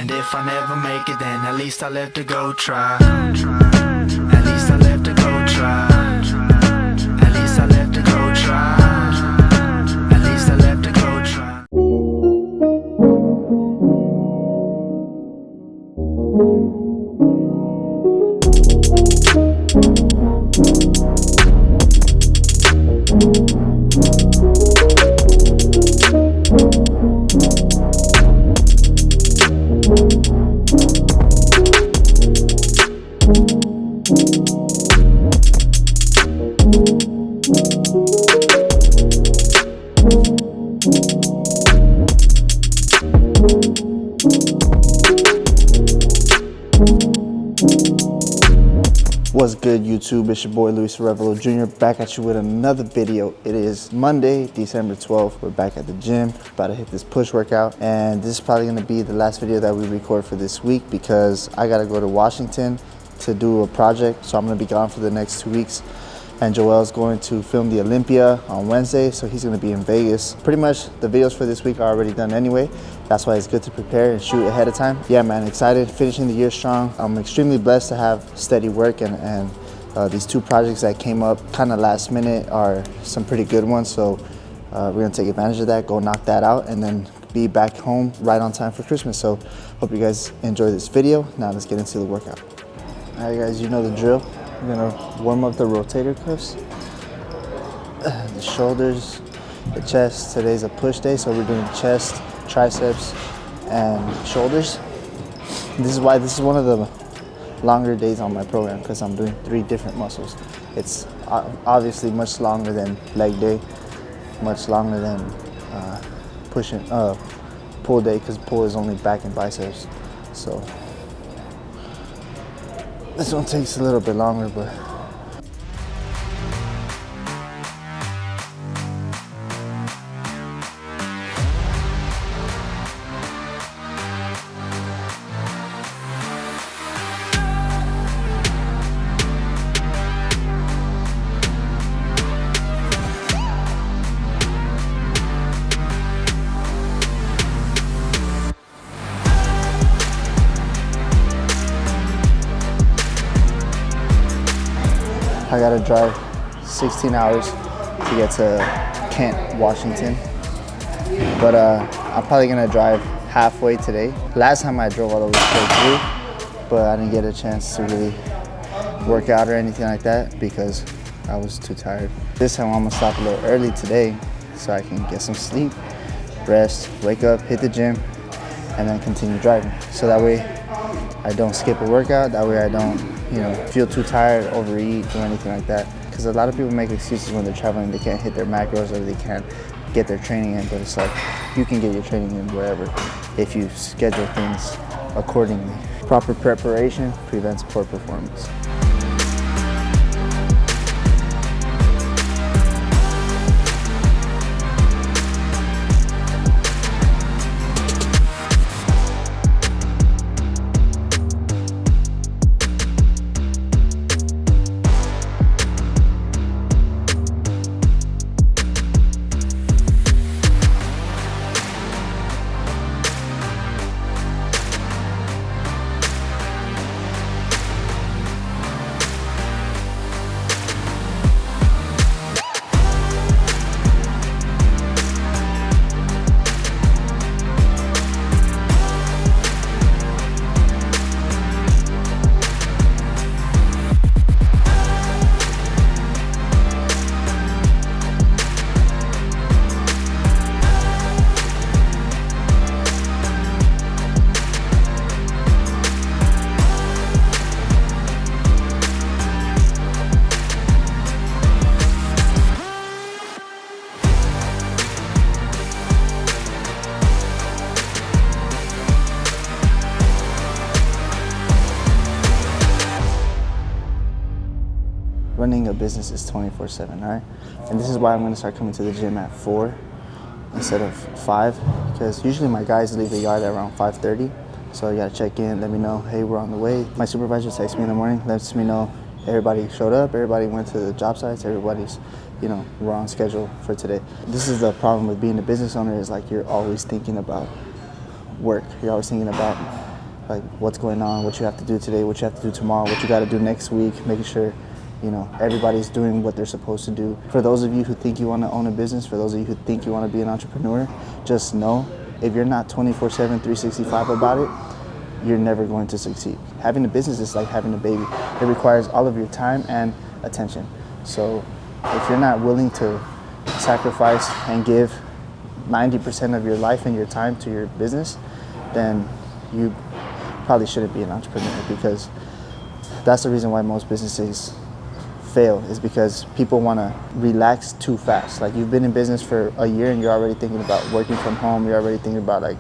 And if I never make it, then at least I left to go try. At least I left to go try. At least I left to go try. At least I left to go try. What's good, YouTube? It's your boy Luis Revelo Jr. back at you with another video. It is Monday, December 12th. We're back at the gym, about to hit this push workout, and this is probably going to be the last video that we record for this week because I got to go to Washington to do a project, so I'm going to be gone for the next 2 weeks. And Joel's going to film the Olympia on Wednesday, so he's going to be in Vegas. Pretty much the videos for this week are already done anyway. That's why it's good to prepare and shoot ahead of time. Yeah, man, excited, finishing the year strong. I'm extremely blessed to have steady work, and these two projects that came up kind of last minute are some pretty good ones. So we're going to take advantage of that, go knock that out, and then be back home right on time for Christmas. So hope you guys enjoy this video. Now let's get into the workout. All right, guys, you know the drill. We're gonna warm up the rotator cuffs, the shoulders, the chest. Today's a push day, so we're doing chest, triceps, and shoulders. This is why this is one of the longer days on my program, because I'm doing 3 different muscles. It's obviously much longer than leg day, much longer than pull day, because pull is only back and biceps. So this one takes a little bit longer, but I gotta drive 16 hours to get to Kent, Washington. But I'm probably gonna drive halfway today. Last time I drove all the way through, but I didn't get a chance to really work out or anything like that because I was too tired. This time I'm gonna stop a little early today so I can get some sleep, rest, wake up, hit the gym, and then continue driving. So that way I don't skip a workout, that way I don't feel too tired, overeat, or anything like that. Because a lot of people make excuses when they're traveling, they can't hit their macros or they can't get their training in, but it's like, you can get your training in wherever if you schedule things accordingly. Proper preparation prevents poor performance. Running a business is 24/7, all right? And this is why I'm gonna start coming to the gym at 4 instead of 5, because usually my guys leave the yard at around 5:30. So I gotta check in, let me know, hey, we're on the way. My supervisor texts me in the morning, lets me know everybody showed up, everybody went to the job sites, everybody's, we're on schedule for today. This is the problem with being a business owner, is like you're always thinking about work. You're always thinking about like what's going on, what you have to do today, what you have to do tomorrow, what you got to do next week, making sure, you know, everybody's doing what they're supposed to do. For those of you who think you want to own a business, for those of you who think you want to be an entrepreneur, just know if you're not 24/7, 365 about it, you're never going to succeed. Having a business is like having a baby. It requires all of your time and attention. So if you're not willing to sacrifice and give 90% of your life and your time to your business, then you probably shouldn't be an entrepreneur, because that's the reason why most businesses fail, is because people want to relax too fast. Like, you've been in business for a year and you're already thinking about working from home. You're already thinking about like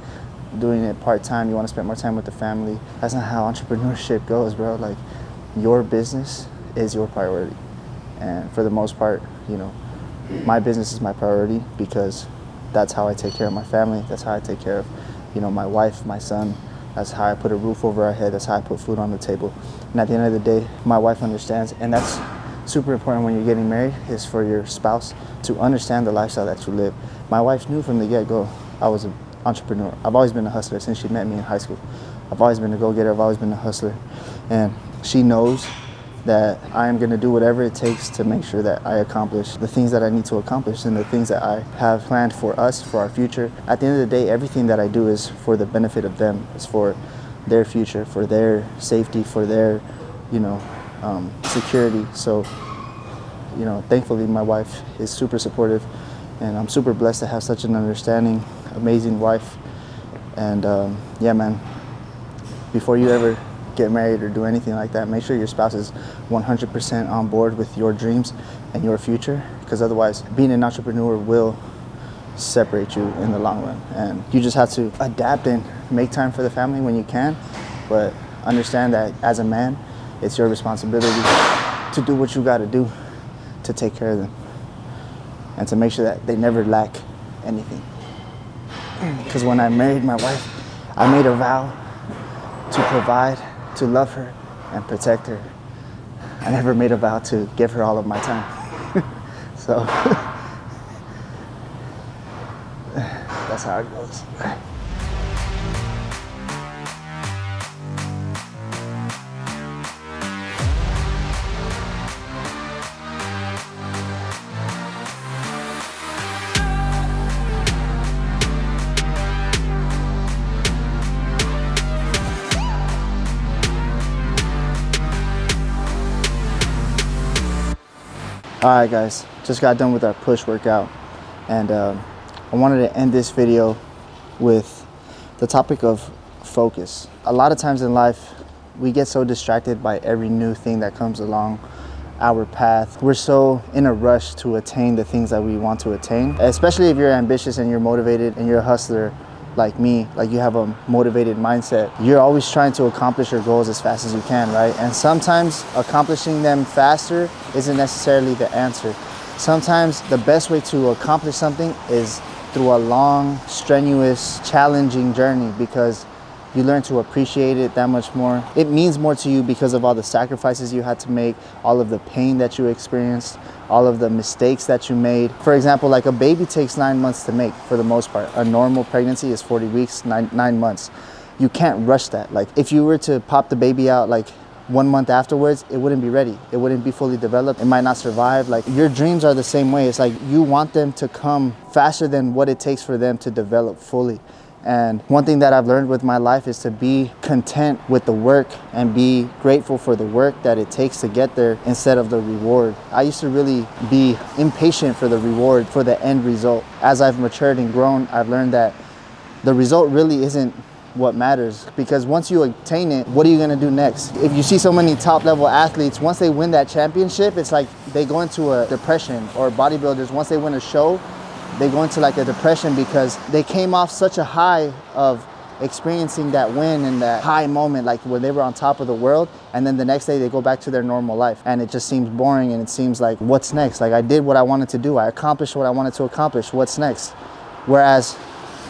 doing it part-time. You want to spend more time with the family. That's not how entrepreneurship goes, bro. Like, your business is your priority. And for the most part, you know, my business is my priority, because that's how I take care of my family. That's how I take care of, you know, my wife, my son. That's how I put a roof over our head. That's how I put food on the table. And at the end of the day, my wife understands. And that's super important when you're getting married, is for your spouse to understand the lifestyle that you live. My wife knew from the get-go I was an entrepreneur. I've always been a hustler since she met me in high school. I've always been a go-getter. I've always been a hustler. And she knows that I am going to do whatever it takes to make sure that I accomplish the things that I need to accomplish and the things that I have planned for us, for our future. At the end of the day, everything that I do is for the benefit of them. It's for their future, for their safety, for their, you know, security. So, you know, thankfully my wife is super supportive, and I'm super blessed to have such an understanding, amazing wife. And yeah, man, before you ever get married or do anything like that, make sure your spouse is 100% on board with your dreams and your future, because otherwise being an entrepreneur will separate you in the long run. And you just have to adapt and make time for the family when you can, but understand that as a man, it's your responsibility to do what you got to do to take care of them and to make sure that they never lack anything. Because when I married my wife, I made a vow to provide, to love her, and protect her. I never made a vow to give her all of my time. So that's how it goes. All right, guys, just got done with our push workout, and I wanted to end this video with the topic of focus. A lot of times in life, we get so distracted by every new thing that comes along our path. We're so in a rush to attain the things that we want to attain, especially if you're ambitious and you're motivated and you're a hustler like me, like you have a motivated mindset. You're always trying to accomplish your goals as fast as you can, right? And sometimes accomplishing them faster isn't necessarily the answer. Sometimes the best way to accomplish something is through a long, strenuous, challenging journey, because you learn to appreciate it that much more. It means more to you because of all the sacrifices you had to make, all of the pain that you experienced, all of the mistakes that you made. For example, like a baby takes 9 months to make for the most part. A normal pregnancy is 40 weeks, nine months. You can't rush that. Like, if you were to pop the baby out like 1 month afterwards, it wouldn't be ready. It wouldn't be fully developed. It might not survive. Like, your dreams are the same way. It's like you want them to come faster than what it takes for them to develop fully. And one thing that I've learned with my life is to be content with the work and be grateful for the work that it takes to get there instead of the reward. I used to really be impatient for the reward, for the end result. As I've matured and grown, I've learned that the result really isn't what matters, because once you attain it, what are you gonna do next? If you see so many top level athletes, once they win that championship, it's like they go into a depression. Or bodybuilders, once they win a show, they go into like a depression because they came off such a high of experiencing that win and that high moment, like when they were on top of the world, and then the next day they go back to their normal life and it just seems boring, and it seems like, what's next? Like, I did what I wanted to do, I accomplished what I wanted to accomplish, what's next? Whereas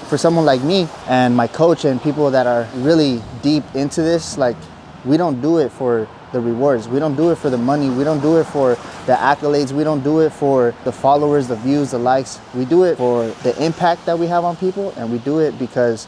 for someone like me and my coach and people that are really deep into this, like, we don't do it for the rewards, we don't do it for the money, we don't do it for the accolades, we don't do it for the followers, the views, the likes. We do it for the impact that we have on people, and we do it because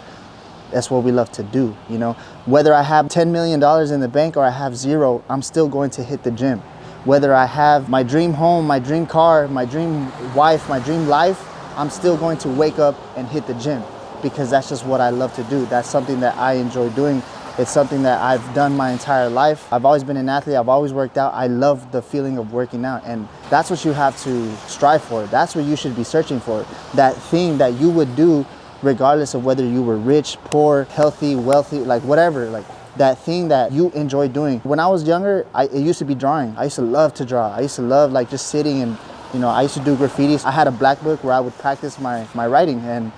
that's what we love to do, you know. Whether I have $10 million in the bank or I have zero, I'm still going to hit the gym. Whether I have my dream home, my dream car, my dream wife, my dream life, I'm still going to wake up and hit the gym, because that's just what I love to do. That's something that I enjoy doing. It's something that I've done my entire life. I've always been an athlete. I've always worked out. I love the feeling of working out. And that's what you have to strive for. That's what you should be searching for. That thing that you would do regardless of whether you were rich, poor, healthy, wealthy, like whatever. Like that thing that you enjoy doing. When I was younger, it used to be drawing. I used to love to draw. I used to love like just sitting and, you know, I used to do graffitis. I had a black book where I would practice my writing and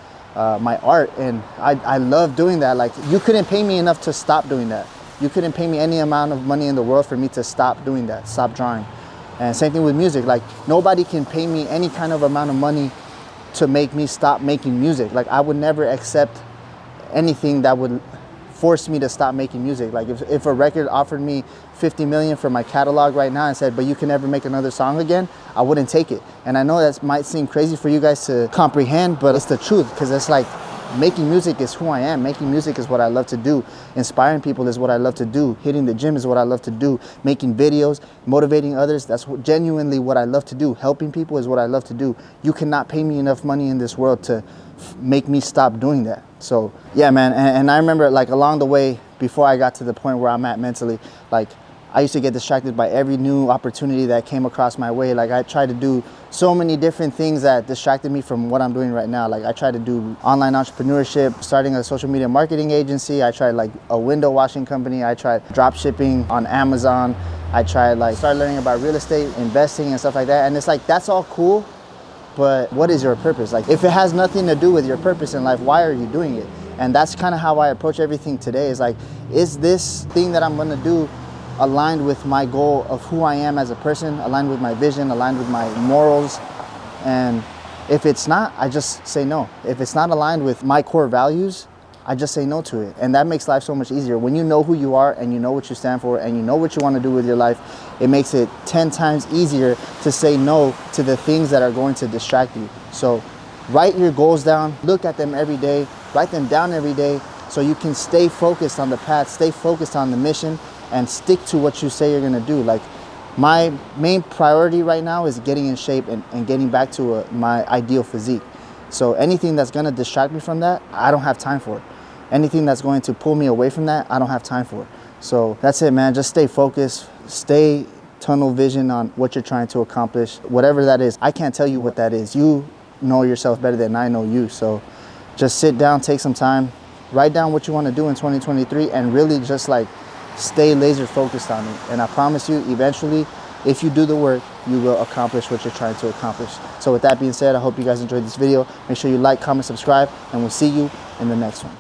my art, and I love doing that. Like, you couldn't pay me enough to stop doing that. You couldn't pay me any amount of money in the world for me to stop doing that, stop drawing. And same thing with music. Like, nobody can pay me any kind of amount of money to make me stop making music. Like, I would never accept anything that would force me to stop making music. Like, if a record offered me 50 million for my catalog right now and said, but you can never make another song again, I wouldn't take it. And I know that might seem crazy for you guys to comprehend, but it's the truth, because it's like, making music is who I am. Making music is what I love to do. Inspiring people is what I love to do. Hitting the gym is what I love to do. Making videos, motivating others, that's genuinely what I love to do. Helping people is what I love to do. You cannot pay me enough money in this world to make me stop doing that. So yeah, man. And I remember, like, along the way, before I got to the point where I'm at mentally, like, I used to get distracted by every new opportunity that came across my way. Like, I tried to do so many different things that distracted me from what I'm doing right now. Like, I tried to do online entrepreneurship, starting a social media marketing agency. I tried like a window washing company. I tried drop shipping on Amazon. I tried started learning about real estate, investing and stuff like that. And it's like, that's all cool, but what is your purpose? Like, if it has nothing to do with your purpose in life, why are you doing it? And that's kind of how I approach everything today. Is like, is this thing that I'm gonna do aligned with my goal of who I am as a person, aligned with my vision, aligned with my morals? And if it's not, I just say no. If it's not aligned with my core values, I just say no to it. And that makes life so much easier. When you know who you are and you know what you stand for and you know what you want to do with your life, it makes it 10 times easier to say no to the things that are going to distract you. So write your goals down, look at them every day, write them down every day, so you can stay focused on the path, stay focused on the mission, and stick to what you say you're gonna do. Like, my main priority right now is getting in shape and getting back to my ideal physique. So anything that's gonna distract me from that, I don't have time for it. Anything that's going to pull me away from that, I don't have time for it. So that's it, man. Just stay focused, stay tunnel vision on what you're trying to accomplish, whatever that is. I can't tell you what that is. You know yourself better than I know you. So just sit down, take some time, write down what you wanna do in 2023, and really just like stay laser focused on it. And I promise you, eventually, if you do the work, you will accomplish what you're trying to accomplish. So with that being said, I hope you guys enjoyed this video. Make sure you like, comment, subscribe, and we'll see you in the next one.